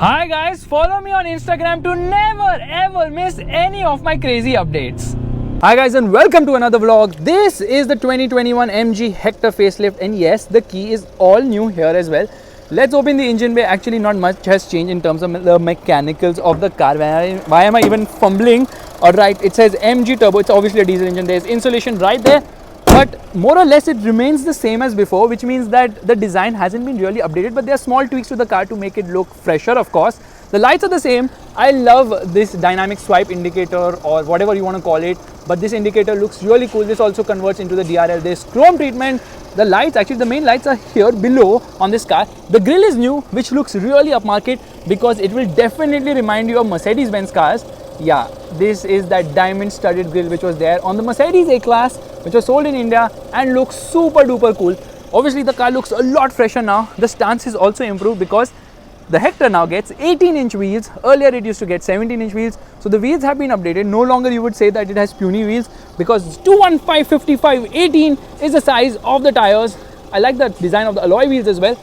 Hi guys, follow me on Instagram to never ever miss any of my crazy updates. Hi guys and welcome to another vlog. This is the 2021 MG Hector facelift and yes, the key is all new here as well. Let's open the engine bay. Actually not much has changed in terms of the mechanicals of the car. Why am I even fumbling? Alright, it says MG Turbo. It's obviously a diesel engine. There's insulation right there. But more or less it remains the same as before, which means that the design hasn't been really updated, but there are small tweaks to the car to make it look fresher, of course. The lights are the same. I love this dynamic swipe indicator or whatever you want to call it, but this indicator looks really cool. This also converts into the DRL. There's chrome treatment. The lights, actually the main lights are here below on this car. The grille is new, which looks really upmarket because it will definitely remind you of Mercedes-Benz cars. Yeah, this is that diamond studded grille which was there on the Mercedes A-Class, which was sold in India and looks super duper cool. Obviously the car looks a lot fresher now. The stance is also improved because the Hector now gets 18-inch wheels. Earlier it used to get 17-inch wheels. So the wheels have been updated. No longer you would say that it has puny wheels because 215, 55, 18 is the size of the tires. I like the design of the alloy wheels as well.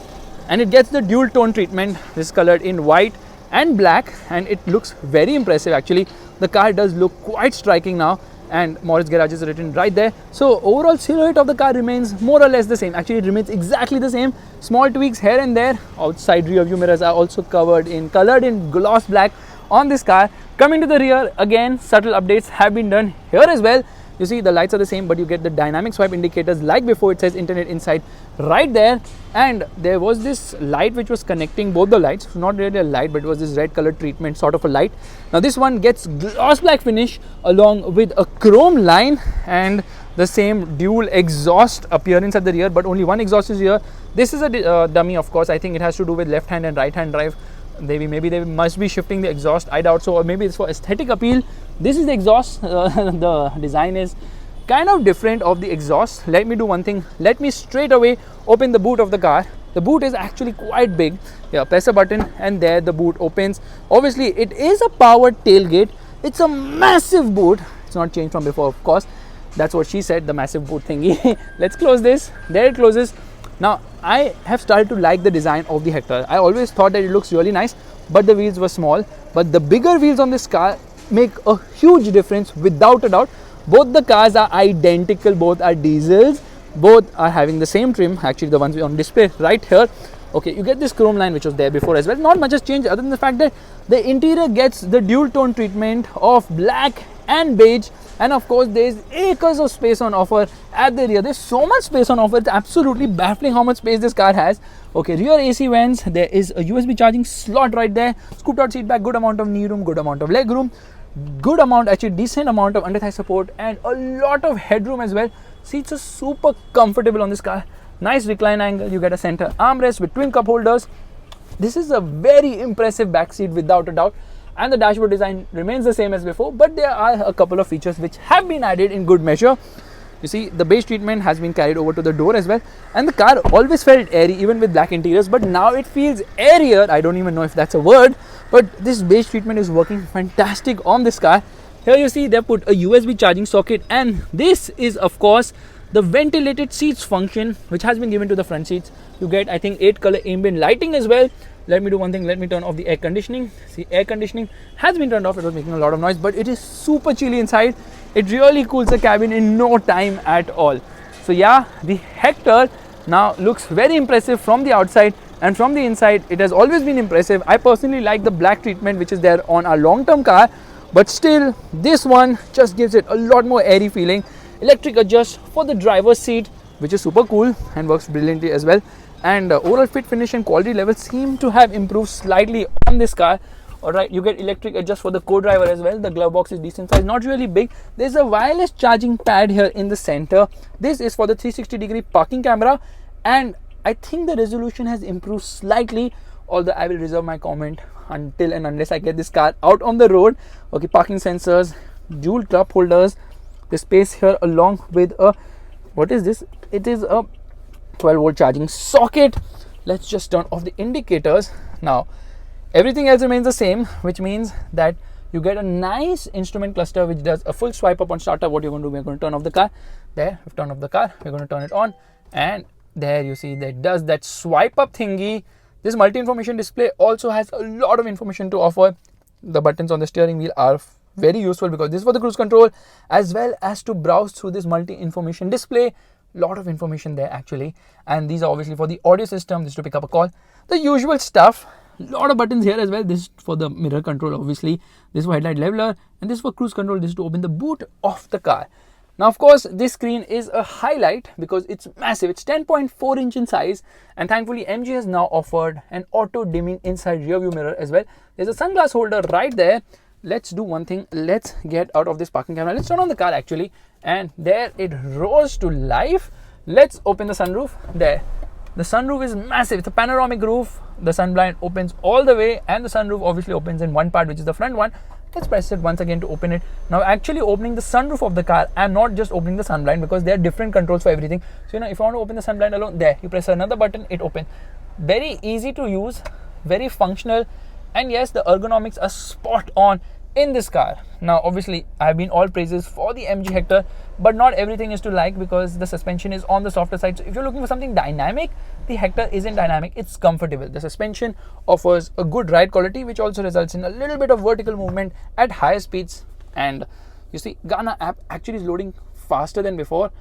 And it gets the dual tone treatment. This is colored in white and black and it looks very impressive. Actually the car does look quite striking now and Moritz Garage is written right there. So overall silhouette of the car remains more or less the same. Actually it remains exactly the same. Small tweaks here and there. Outside rear view mirrors are also colored in gloss black on this car. Coming to the rear, again subtle updates have been done here as well. You see the lights are the same, but you get the dynamic swipe indicators like before. It says internet inside right there, and there was this light which was connecting both the lights. It's not really a light, but it was this red color treatment, sort of a light. Now this one gets gloss black finish along with a chrome line and the same dual exhaust appearance at the rear, but only one exhaust is here. This is a dummy, of course. I think it has to do with left hand and right hand drive. Maybe they must be shifting the exhaust, I doubt so, or maybe it's for aesthetic appeal. This is the exhaust. The design is kind of different of the exhaust. Let me do one thing. Let me straight away open the boot of the car. The boot is actually quite big. Yeah, press a button and there the boot opens. Obviously it is a powered tailgate. It's a massive boot. It's not changed from before, of course. That's what she said, the massive boot thingy. Let's close this. There it closes. Now, I have started to like the design of the Hector. I always thought that it looks really nice, but the wheels were small. But the bigger wheels on this car make a huge difference without a doubt. Both the cars are identical, both are diesels, both are having the same trim. Actually, the ones on display right here. Okay, you get this chrome line which was there before as well. Not much has changed other than the fact that the interior gets the dual tone treatment of black and beige. And of course, there's acres of space on offer at the rear. There's so much space on offer. It's absolutely baffling how much space this car has. Okay, rear AC vents. There is a USB charging slot right there. Scooped out seat back. Good amount of knee room. Good amount of leg room. Good amount, actually decent amount of under thigh support and a lot of headroom as well. Seats are super comfortable on this car. Nice recline angle. You get a center armrest with twin cup holders. This is a very impressive back seat without a doubt. And the dashboard design remains the same as before, but there are a couple of features which have been added in good measure. You see, the beige treatment has been carried over to the door as well, and the car always felt airy even with black interiors, but now it feels airier. I don't even know if that's a word, but this beige treatment is working fantastic on this car. Here you see they put a USB charging socket, and this is of course the ventilated seats function which has been given to the front seats. You get, I think, 8 color ambient lighting as well. Let me do one thing. Let me turn off the air conditioning. See, air conditioning has been turned off. It was making a lot of noise, but it is super chilly inside. It really cools the cabin in no time at all. So yeah, the Hector now looks very impressive from the outside, and from the inside it has always been impressive. I personally like the black treatment which is there on our long-term car, but still this one just gives it a lot more airy feeling. Electric adjust for the driver's seat, which is super cool and works brilliantly as well. And overall fit, finish and quality levels seem to have improved slightly on this car. Alright, you get electric adjust for the co-driver as well. The glove box is decent size, not really big. There's a wireless charging pad here in the center. This is for the 360-degree parking camera, and I think the resolution has improved slightly, although I will reserve my comment until and unless I get this car out on the road. Okay, parking sensors, dual cup holders, the space here along with a, what is this? It is a 12-volt charging socket. Let's just turn off the indicators. Now everything else remains the same, which means that you get a nice instrument cluster which does a full swipe up on startup. What you're going to do, we're going to turn off the car. There, we've turned off the car. We're going to turn it on, and there you see that does that swipe up thingy. This multi-information display also has a lot of information to offer. The buttons on the steering wheel are very useful because this is for the cruise control as well as to browse through this multi-information display. Lot of information there actually, and these are obviously for the audio system. This is to pick up a call, the usual stuff. Lot of buttons here as well. This is for the mirror control obviously, this is for headlight leveler, and this is for cruise control. This is to open the boot of the car. Now of course this screen is a highlight because it's massive. It's 10.4 inch in size, and thankfully MG has now offered an auto dimming inside rear view mirror as well. There's a sunglass holder right there. Let's do one thing, let's get out of this parking camera, let's turn on the car actually, and there it rose to life. Let's open the sunroof. There, the sunroof is massive. It's a panoramic roof. The sunblind opens all the way, and the sunroof obviously opens in one part, which is the front one. Let's press it once again to open it. Now actually opening the sunroof of the car, I'm not just opening the sunblind because there are different controls for everything. So if I want to open the sunblind alone, there you press another button, it opens. Very easy to use, very functional, and yes, the ergonomics are spot on in this car. Now obviously I've been all praises for the MG Hector, but not everything is to like because the suspension is on the softer side. So if you're looking for something dynamic, the Hector isn't dynamic, it's comfortable. The suspension offers a good ride quality, which also results in a little bit of vertical movement at higher speeds. And you see Gaana app actually is loading faster than before.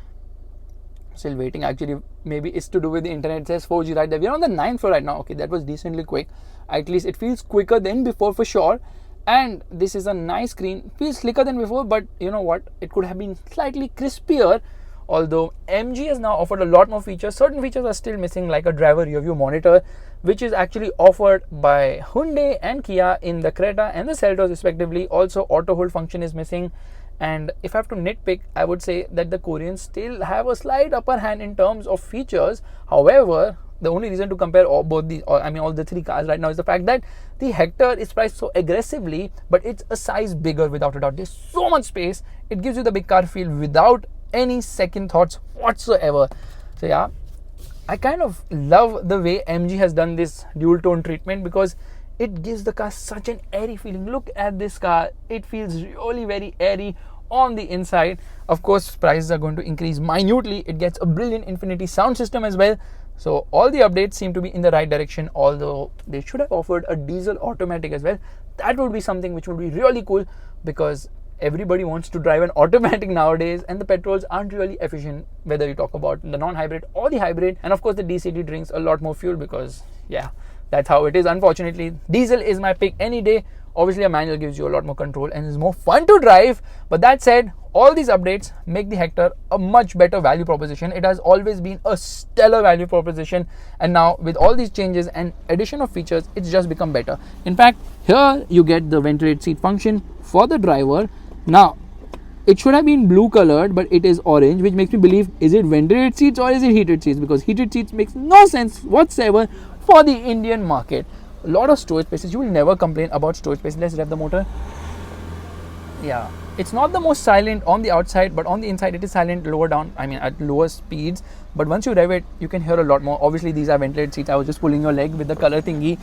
Still waiting, actually maybe it's to do with the internet. It says 4G right there. We're on the 9th floor right now. Okay, that was decently quick. At least it feels quicker than before for sure. And this is a nice screen, feels slicker than before, but you know what, it could have been slightly crispier. Although MG has now offered a lot more features, certain features are still missing, like a driver rear view monitor, which is actually offered by Hyundai and Kia in the Creta and the Seltos respectively. Also auto hold function is missing, and if I have to nitpick, I would say that the Koreans still have a slight upper hand in terms of features. However, the only reason to compare all the three cars right now is the fact that the Hector is priced so aggressively, but it's a size bigger without a doubt. There's so much space. It gives you the big car feel without any second thoughts whatsoever. So yeah, I kind of love the way MG has done this dual tone treatment because it gives the car such an airy feeling. Look at this car. It feels really very airy on the inside. Of course, prices are going to increase minutely. It gets a brilliant Infinity sound system as well. So all the updates seem to be in the right direction, although they should have offered a diesel automatic as well. That would be something which would be really cool because everybody wants to drive an automatic nowadays, and the petrols aren't really efficient, whether you talk about the non-hybrid or the hybrid. And of course the DCT drinks a lot more fuel because yeah, that's how it is. Unfortunately, diesel is my pick any day. Obviously a manual gives you a lot more control and is more fun to drive. But that said, all these updates make the Hector a much better value proposition. It has always been a stellar value proposition, and now with all these changes and addition of features, it's just become better. In fact, here you get the ventilated seat function for the driver. Now it should have been blue colored, but it is orange, which makes me believe, is it ventilated seats or is it heated seats? Because heated seats makes no sense whatsoever for the Indian market. A lot of storage spaces. You will never complain about storage space. Let's rev the motor. Yeah, it's not the most silent on the outside, but on the inside it is silent lower down, at lower speeds. But once you rev it, you can hear a lot more. Obviously these are ventilated seats. I was just pulling your leg with the color thingy.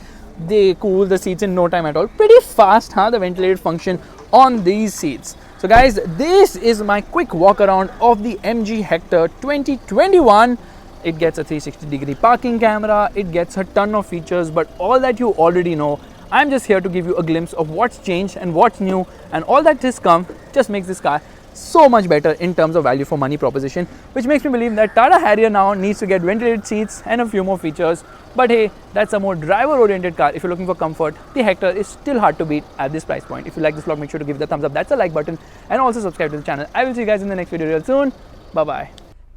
They cool the seats in no time at all. Pretty fast, the ventilated function on these seats. So guys, this is my quick walk around of the MG Hector 2021. It gets a 360-degree parking camera, it gets a ton of features, but all that you already know. I'm just here to give you a glimpse of what's changed and what's new, and all that has come just makes this car so much better in terms of value for money proposition, which makes me believe that Tata Harrier now needs to get ventilated seats and a few more features. But hey, that's a more driver-oriented car. If you're looking for comfort, the Hector is still hard to beat at this price point. If you like this vlog, make sure to give it a thumbs up. That's a like button, and also subscribe to the channel. I will see you guys in the next video real soon. Bye-bye.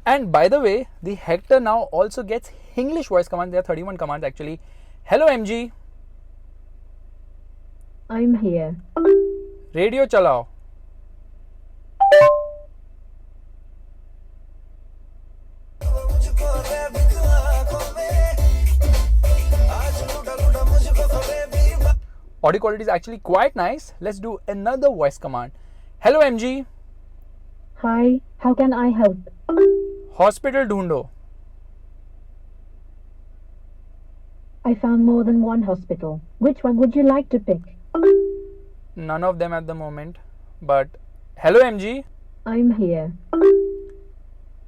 And by the way, the Hector now also gets English voice commands. There are 31 commands actually. Hello MG. I'm here. Radio chalao. Audio quality is actually quite nice. Let's do another voice command. Hello MG. Hi, how can I help? Hospital dhoondho. I found more than one hospital. Which one would you like to pick? None of them at the moment. But hello MG. I'm here.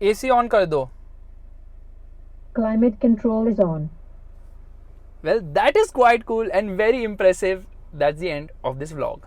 AC on kar do. Climate control is on. Well, that is quite cool and very impressive. That's the end of this vlog.